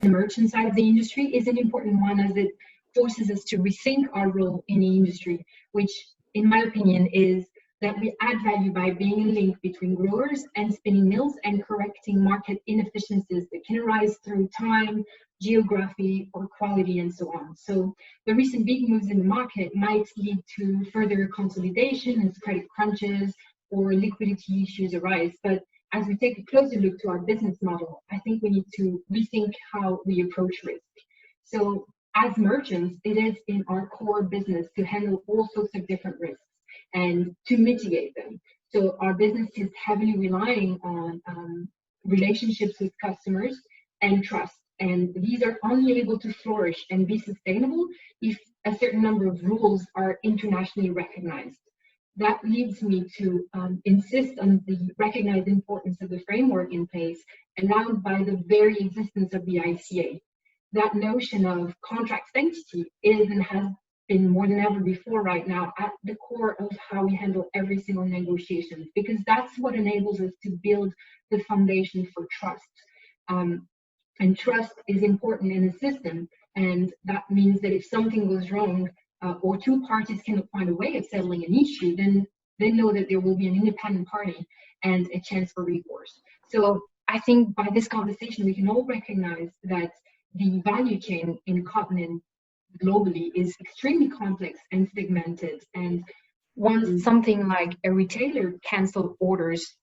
the merchant side of the industry is an important one, as it forces us to rethink our role in the industry, which, in my opinion, is that we add value by being a link between growers and spinning mills and correcting market inefficiencies that can arise through time, geography, or quality, and so on. So the recent big moves in the market might lead to further consolidation as credit crunches or liquidity issues arise. But as we take a closer look to our business model, I think we need to rethink how we approach risk. So as merchants, it is in our core business to handle all sorts of different risks and to mitigate them. So our business is heavily relying on relationships with customers and trust. And these are only able to flourish and be sustainable if a certain number of rules are internationally recognized. That leads me to insist on the recognized importance of the framework in place, allowed by the very existence of the ICA. That notion of contract sanctity is and has been more than ever before right now at the core of how we handle every single negotiation, because that's what enables us to build the foundation for trust. And trust is important in a system, and that means that if something goes wrong or two parties cannot find a way of settling an issue, then they know that there will be an independent party and a chance for recourse. So I think by this conversation, we can all recognize that the value chain in cotton globally is extremely complex and segmented. And once something like a retailer cancels orders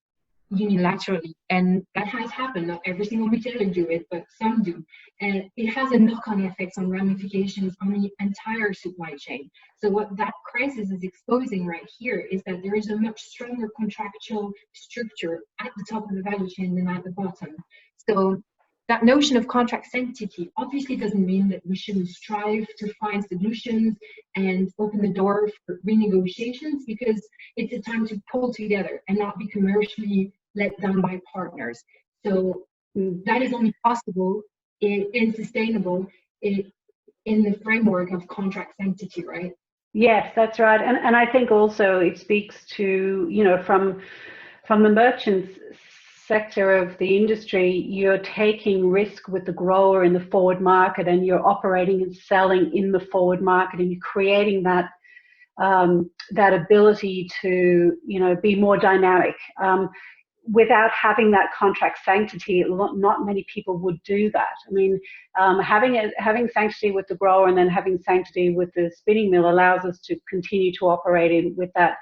unilaterally, and that has happened, not every single retailer do it, but some do, and it has a knock-on effects on ramifications on the entire supply chain. So what that crisis is exposing right here is that there is a much stronger contractual structure at the top of the value chain than at the bottom. So that notion of contract sanctity obviously doesn't mean that we shouldn't strive to find solutions and open the door for renegotiations, because it's a time to pull together and not be commercially let down by partners. So that is only possible and sustainable in the framework of contract sanctity, right? Yes, that's right. And I think also it speaks to, you know, from the merchants sector of the industry, you're taking risk with the grower in the forward market, and you're operating and selling in the forward market, and you're creating that that ability to, you know, be more dynamic. Without having that contract sanctity, not many people would do that. I mean, having sanctity with the grower and then having sanctity with the spinning mill allows us to continue to operate with that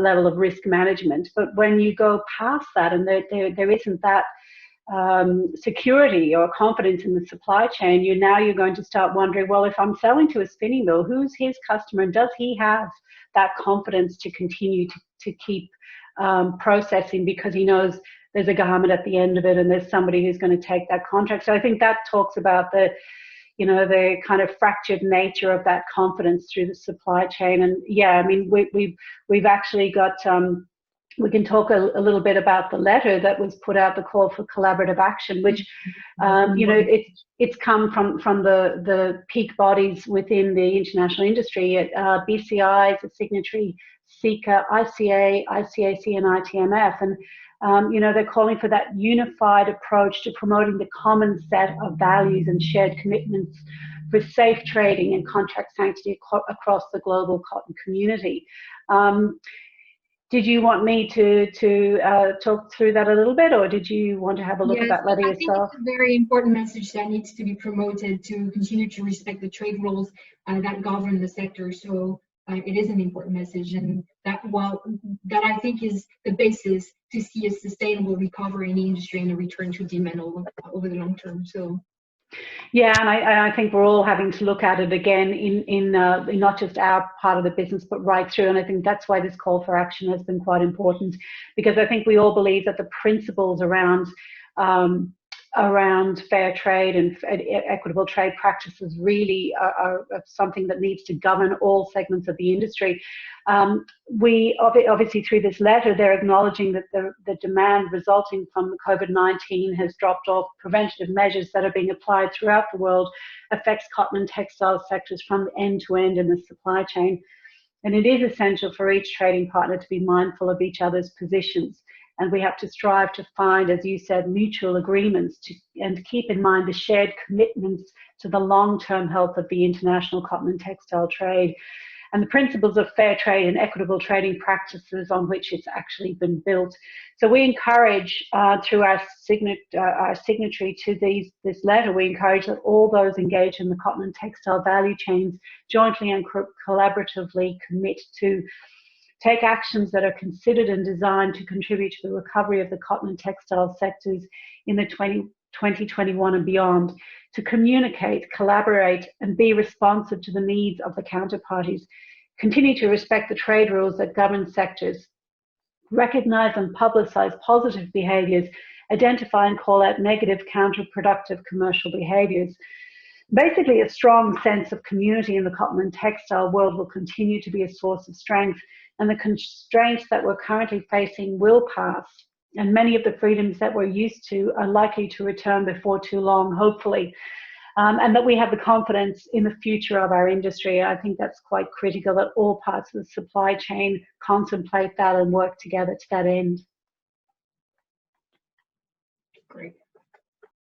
level of risk management. But when you go past that, and there isn't that security or confidence in the supply chain, you're going to start wondering, well, if I'm selling to a spinning mill, who's his customer, and does he have that confidence to continue to keep processing, because he knows there's a garment at the end of it and there's somebody who's going to take that contract. So I think that talks about the kind of fractured nature of that confidence through the supply chain. And yeah, I mean, we've actually got, we can talk a little bit about the letter that was put out, the call for collaborative action, which, it's come from the peak bodies within the international industry. BCI is a signatory, SICA, ICA, ICAC, and ITMF. And they're calling for that unified approach to promoting the common set of values and shared commitments for safe trading and contract sanctity across the global cotton community. Did you want me to talk through that a little bit, or did you want to have a look at that letter yourself? I think it's a very important message that needs to be promoted to continue to respect the trade rules that govern the sector. So it is an important message, and that I think is the basis to see a sustainable recovery in the industry and a return to demand over the long term. So. Yeah, and I think we're all having to look at it again in not just our part of the business, but right through. And I think that's why this call for action has been quite important, because I think we all believe that the principles around fair trade and equitable trade practices really are something that needs to govern all segments of the industry. We obviously, through this letter, they're acknowledging that the demand resulting from COVID-19 has dropped off. Preventative measures that are being applied throughout the world affects cotton and textile sectors from end to end in the supply chain. And it is essential for each trading partner to be mindful of each other's positions. And we have to strive to find, as you said, mutual agreements and keep in mind the shared commitments to the long-term health of the international cotton and textile trade, and the principles of fair trade and equitable trading practices on which it's actually been built. So we encourage, through our signatory to this letter, we encourage that all those engaged in the cotton and textile value chains jointly and collaboratively commit to take actions that are considered and designed to contribute to the recovery of the cotton and textile sectors in the 2021 and beyond, to communicate, collaborate, and be responsive to the needs of the counterparties, continue to respect the trade rules that govern sectors, recognize and publicize positive behaviors, identify and call out negative, counterproductive commercial behaviors. Basically, a strong sense of community in the cotton and textile world will continue to be a source of strength, and the constraints that we're currently facing will pass, and many of the freedoms that we're used to are likely to return before too long, hopefully, and that we have the confidence in the future of our industry. I think that's quite critical, that all parts of the supply chain contemplate that and work together to that end. Great.